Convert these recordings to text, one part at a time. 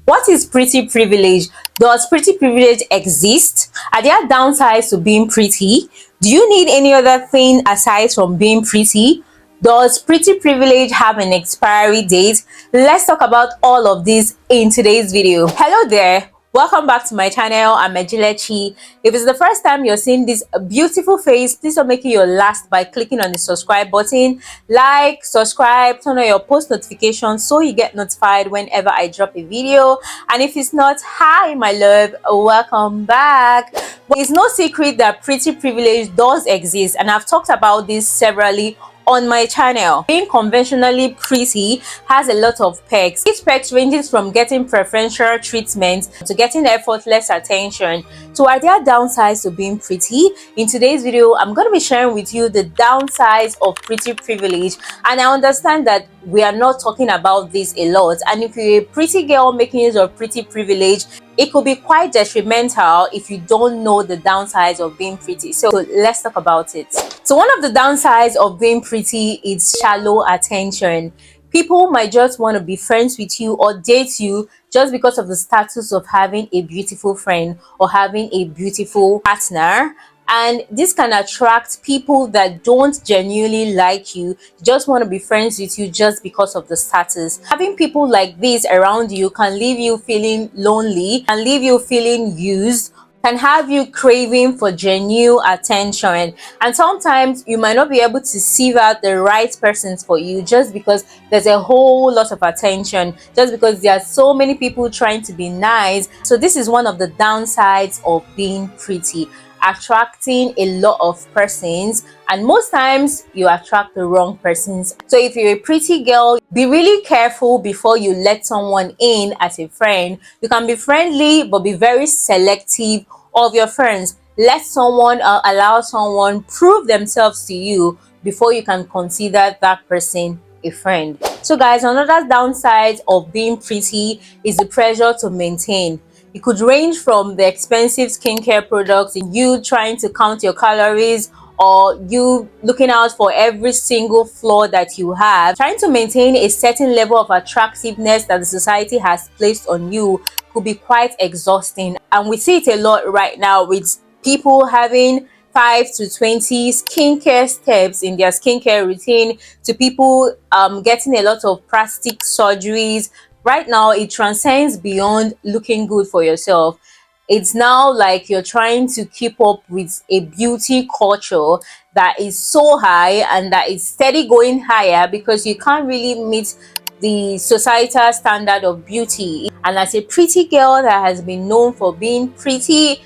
What is pretty privilege? Does pretty privilege exist? Are there downsides to being pretty? Do you need any other thing aside from being pretty? Does pretty privilege have an expiry date? Let's talk about all of this in today's video. Hello there. Welcome back to my channel. I'm Ejilechi. If it's the first time you're seeing this beautiful face, please don't make it your last by clicking on the subscribe button. Like, subscribe, turn on your post notifications so you get notified whenever I drop a video. And if it's not, hi my love, welcome back. But it's no secret that pretty privilege does exist, and I've talked about this severally on my channel. Being conventionally pretty has a lot of perks. Each perks ranges from getting preferential treatment to getting effortless attention. So are there downsides to being pretty? In today's video, I'm going to be sharing with you the downsides of pretty privilege, and I understand that we are not talking about this a lot, and if you're a pretty girl making use of pretty privilege, it could be quite detrimental if you don't know the downsides of being pretty. So let's talk about it. So one of the downsides of being pretty is shallow attention. People might just want to be friends with you or date you just because of the status of having a beautiful friend or having a beautiful partner. And this can attract people that don't genuinely like you, just want to be friends with you just because of the status. Having people like this around you can leave you feeling lonely, can leave you feeling used, can have you craving for genuine attention, and sometimes you might not be able to sieve out the right persons for you just because there's a whole lot of attention, just because there are so many people trying to be nice. So this is one of the downsides of being pretty, attracting a lot of persons, and most times you attract the wrong persons. So if you're a pretty girl, be really careful before you let someone in as a friend. You can be friendly but be very selective of your friends. Let someone allow someone prove themselves to you before you can consider that person a friend. So guys, another downside of being pretty is the pressure to maintain. It could range from the expensive skincare products, and you trying to count your calories, or you looking out for every single flaw that you have. Trying to maintain a certain level of attractiveness that the society has placed on you could be quite exhausting. And we see it a lot right now with people having 5 to 20 skincare steps in their skincare routine, to people getting a lot of plastic surgeries. Right now, it transcends beyond looking good for yourself. It's now like you're trying to keep up with a beauty culture that is so high and that is steady going higher, because you can't really meet the societal standard of beauty. And as a pretty girl that has been known for being pretty,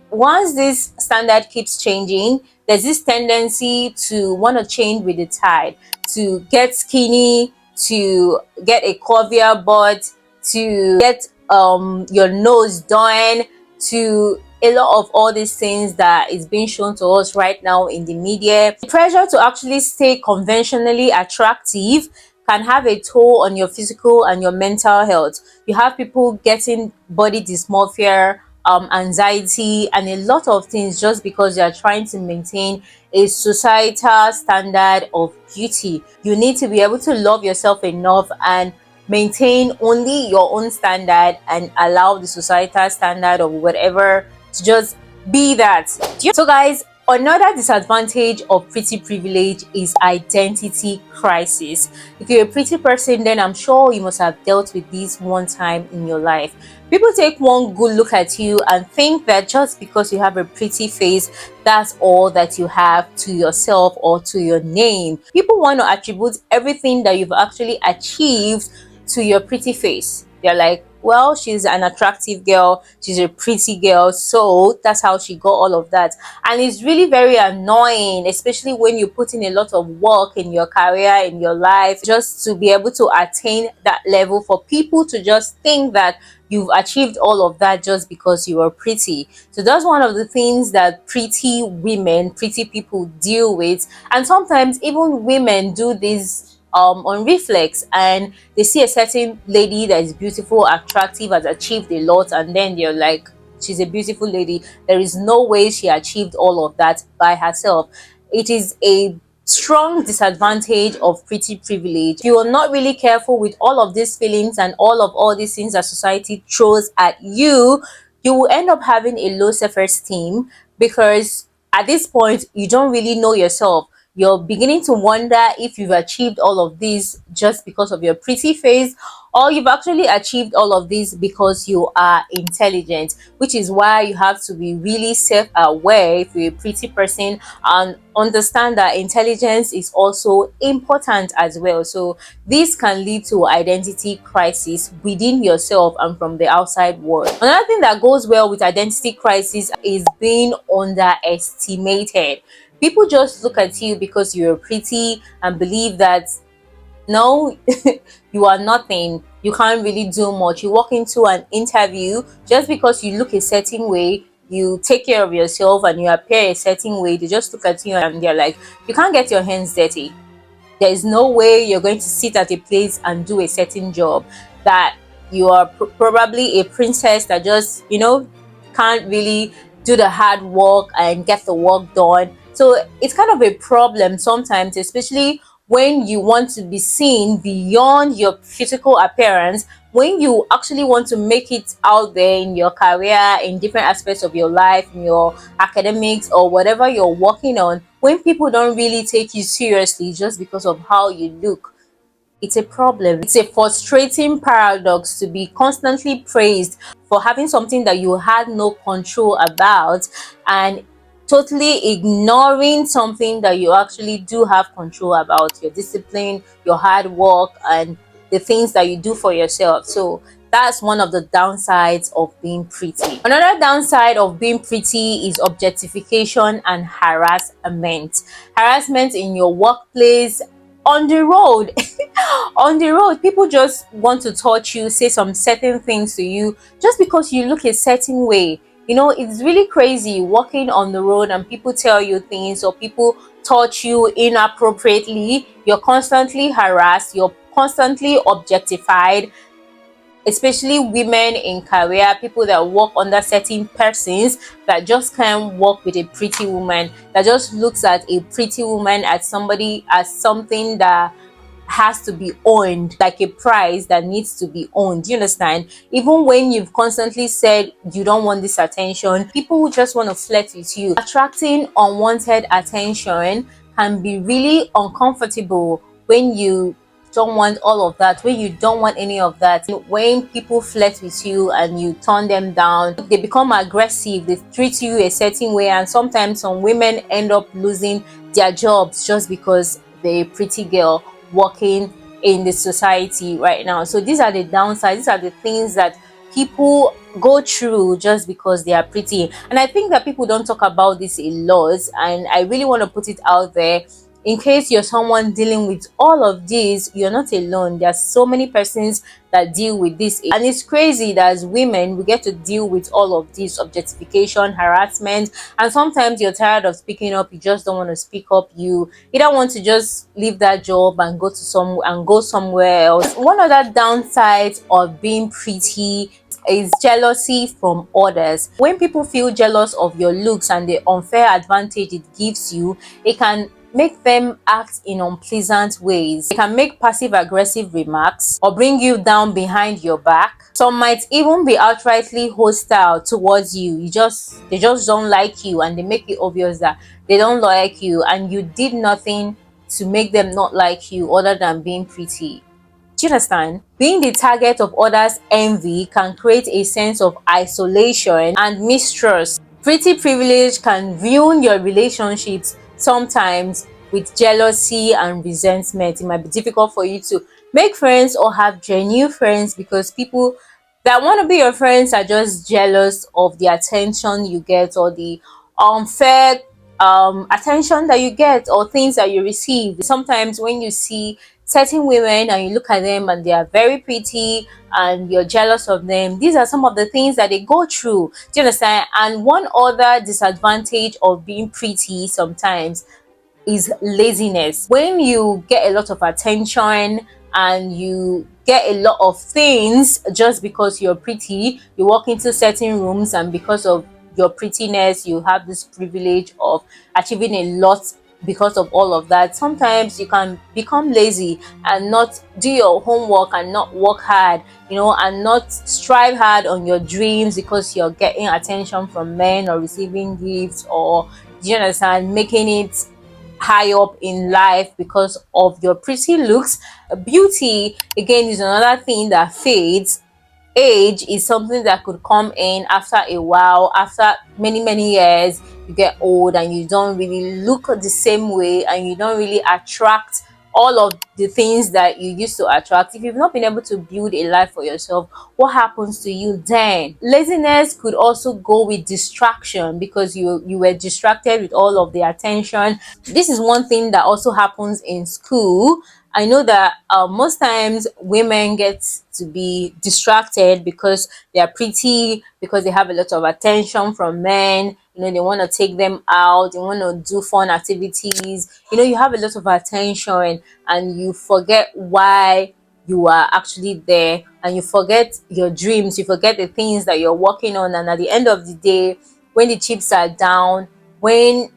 once this standard keeps changing, there's this tendency to want to change with the tide, to get skinny, to get a curvier butt, to get your nose done, to a lot of all these things that is being shown to us right now in the media. The pressure to actually stay conventionally attractive can have a toll on your physical and your mental health. You have people getting body dysmorphia, anxiety, and a lot of things just because they are trying to maintain a societal standard of beauty. You need to be able to love yourself enough and maintain only your own standard and allow the societal standard of whatever to just be that. So guys, another disadvantage of pretty privilege is identity crisis. If you're a pretty person, then I'm sure you must have dealt with this one time in your life. People take one good look at you and think that just because you have a pretty face, that's all that you have to yourself or to your name. People want to attribute everything that you've actually achieved to your pretty face. They're like, well, she's an attractive girl, she's a pretty girl, so that's how she got all of that. And it's really very annoying, especially when you put in a lot of work in your career, in your life, just to be able to attain that level, for people to just think that you've achieved all of that just because you are pretty. So that's one of the things that pretty women, pretty people deal with. And sometimes even women do this on reflex, and they see a certain lady that is beautiful, attractive, has achieved a lot, and then they're like, she's a beautiful lady, there is no way she achieved all of that by herself. It is a strong disadvantage of pretty privilege. If you are not really careful with all of these feelings and all these things that society throws at you, you will end up having a low self-esteem, because at this point you don't really know yourself. You're beginning to wonder if you've achieved all of this just because of your pretty face, or you've actually achieved all of this because you are intelligent, which is why you have to be really self-aware if you're a pretty person, and understand that intelligence is also important as well. So this can lead to identity crisis within yourself and from the outside world. Another thing that goes well with identity crisis is being underestimated. People just look at you because you're pretty and believe that no, you are nothing, you can't really do much. You walk into an interview, just because you look a certain way, you take care of yourself and you appear a certain way, they just look at you and they're like, you can't get your hands dirty. There is no way you're going to sit at a place and do a certain job. That you are probably a princess that just, can't really do the hard work and get the work done. So it's kind of a problem sometimes, especially when you want to be seen beyond your physical appearance, when you actually want to make it out there in your career, in different aspects of your life, in your academics or whatever you're working on, when people don't really take you seriously just because of how you look, it's a problem. It's a frustrating paradox to be constantly praised for having something that you had no control about, and totally ignoring something that you actually do have control about: your discipline, your hard work, and the things that you do for yourself. So that's one of the downsides of being pretty. Another downside of being pretty is objectification and harassment. Harassment in your workplace, on the road. On the road, people just want to touch you, say some certain things to you just because you look a certain way. It's really crazy walking on the road and people tell you things, or people touch you inappropriately. You're constantly harassed, you're constantly objectified, especially women in career, people that work under certain persons that just can't work with a pretty woman, that just looks at a pretty woman as somebody, as something that has to be owned, like a prize that needs to be owned. Do you understand? Even when you've constantly said you don't want this attention, people who just want to flirt with you. Attracting unwanted attention can be really uncomfortable when you don't want all of that, when you don't want any of that. When people flirt with you and you turn them down, they become aggressive, they treat you a certain way, and sometimes some women end up losing their jobs just because they're a pretty girl working in the society right now. So these are the downsides, these are the things that people go through just because they are pretty. And I think that people don't talk about this a lot, and I really want to put it out there. In case you're someone dealing with all of this, you're not alone. There's so many persons that deal with this, and it's crazy that as women we get to deal with all of this objectification, harassment, and sometimes you're tired of speaking up, you just don't want to speak up. You either want to just leave that job and go somewhere else. One other downside of being pretty is jealousy from others. When people feel jealous of your looks and the unfair advantage it gives you, it can make them act in unpleasant ways. They can make passive aggressive remarks or bring you down behind your back. Some might even be outrightly hostile towards you. They just don't like you, and they make it obvious that they don't like you, and you did nothing to make them not like you other than being pretty. Do you understand? Being the target of others' envy can create a sense of isolation and mistrust. Pretty privilege can ruin your relationships sometimes with jealousy and resentment. It might be difficult for you to make friends or have genuine friends because people that want to be your friends are just jealous of the attention you get, or the unfair attention that you get, or things that you receive. Sometimes when you see certain women and you look at them and they are very pretty and you're jealous of them, these are some of the things that they go through. Do you understand? And one other disadvantage of being pretty sometimes is laziness. When you get a lot of attention and you get a lot of things just because you're pretty, you walk into certain rooms and because of your prettiness you have this privilege of achieving a lot because of all of that. Sometimes you can become lazy and not do your homework and not work hard, and not strive hard on your dreams because you're getting attention from men or receiving gifts, or, do you understand, making it high up in life because of your pretty looks. Beauty, again, is another thing that fades. Age is something that could come in after a while. After many years, you get old and you don't really look the same way, and you don't really attract all of the things that you used to attract. If you've not been able to build a life for yourself, what happens to you then? Laziness could also go with distraction, because you were distracted with all of the attention. This is one thing that also happens in school. I know that most times women get to be distracted because they are pretty, because they have a lot of attention from men. They want to take them out, they want to do fun activities. You have a lot of attention, and you forget why you are actually there, and you forget your dreams, you forget the things that you're working on. And at the end of the day, when the chips are down, when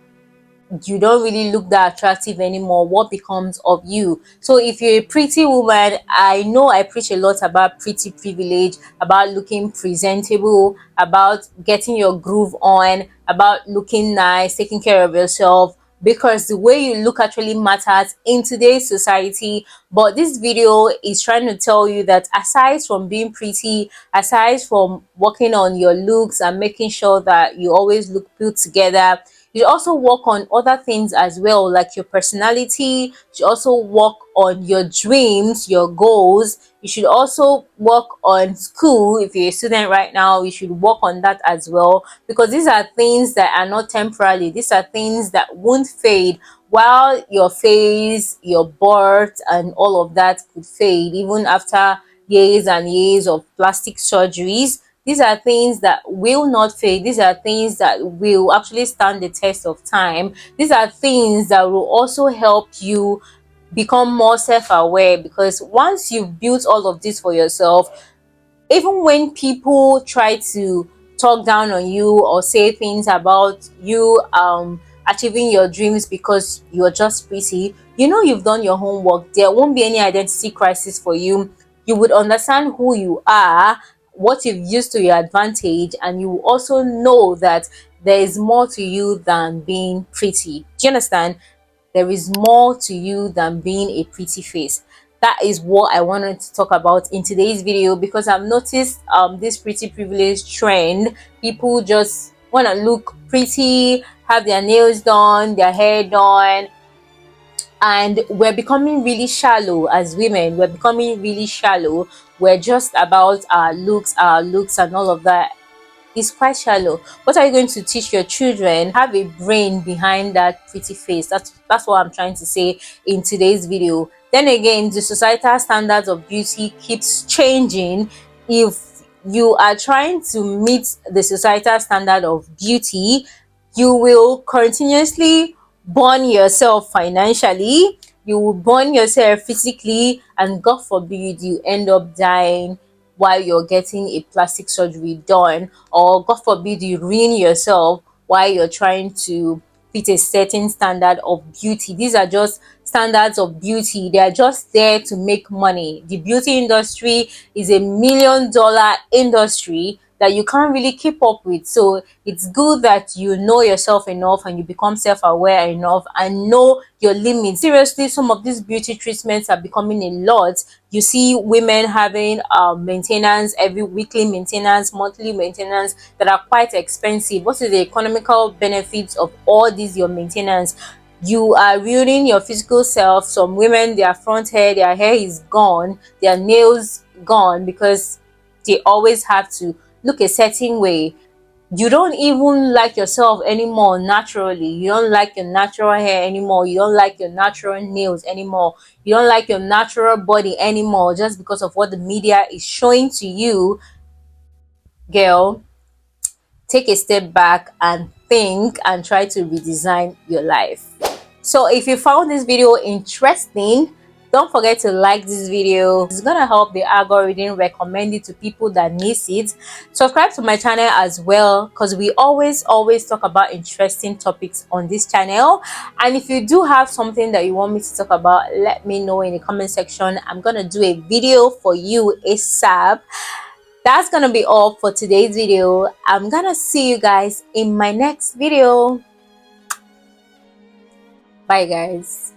you don't really look that attractive anymore, what becomes of you? So if you're a pretty woman, I know I preach a lot about pretty privilege, about looking presentable, about getting your groove on, about looking nice, taking care of yourself, because the way you look actually matters in today's society. But this video is trying to tell you that aside from being pretty, aside from working on your looks and making sure that you always look put together, you also work on other things as well, like your personality. You should also work on your dreams, your goals. You should also work on school. If you're a student right now, you should work on that as well, because these are things that are not temporary. These are things that won't fade. While your face, your birth, and all of that could fade even after years and years of plastic surgeries, these are things that will not fade. These are things that will actually stand the test of time. These are things that will also help you become more self-aware, because once you've built all of this for yourself, even when people try to talk down on you or say things about you achieving your dreams because you're just pretty, you've done your homework. There won't be any identity crisis for you. You would understand who you are, what you've used to your advantage, and you also know that there is more to you than being pretty. Do you understand? There is more to you than being a pretty face. That is what I wanted to talk about in today's video, because I've noticed this pretty privilege trend. People just want to look pretty, have their nails done, their hair done, and we're becoming really shallow as women. We're becoming really shallow. We're just about our looks and all of that. Is quite shallow. What are you going to teach your children? Have a brain behind that pretty face. That's what I'm trying to say in today's video. Then again, the societal standards of beauty keeps changing. If you are trying to meet the societal standard of beauty, you will continuously burn yourself financially, you will burn yourself physically, and God forbid you end up dying while you're getting a plastic surgery done, or God forbid you ruin yourself while you're trying to fit a certain standard of beauty. These are just standards of beauty. They are just there to make money. The beauty industry is a $1 million industry that you can't really keep up with. So it's good that you know yourself enough and you become self-aware enough and know your limits. Seriously, some of these beauty treatments are becoming a lot. You see women having maintenance, every weekly maintenance, monthly maintenance, that are quite expensive. What is the economical benefits of all these your maintenance? You are ruining your physical self. Some women, their hair is gone, their nails gone, because they always have to look a certain way. You don't even like yourself anymore naturally. You don't like your natural hair anymore. You don't like your natural nails anymore. You don't like your natural body anymore, just because of what the media is showing to you. Girl, take a step back and think and try to redesign your life. So if you found this video interesting, Don't forget to like this video. It's gonna help the algorithm recommend it to people that needs it. Subscribe to my channel as well, because we always talk about interesting topics on this channel. And if you do have something that you want me to talk about, let me know in the comment section. I'm gonna do a video for you ASAP. That's gonna be all for today's video. I'm gonna see you guys in my next video. Bye guys.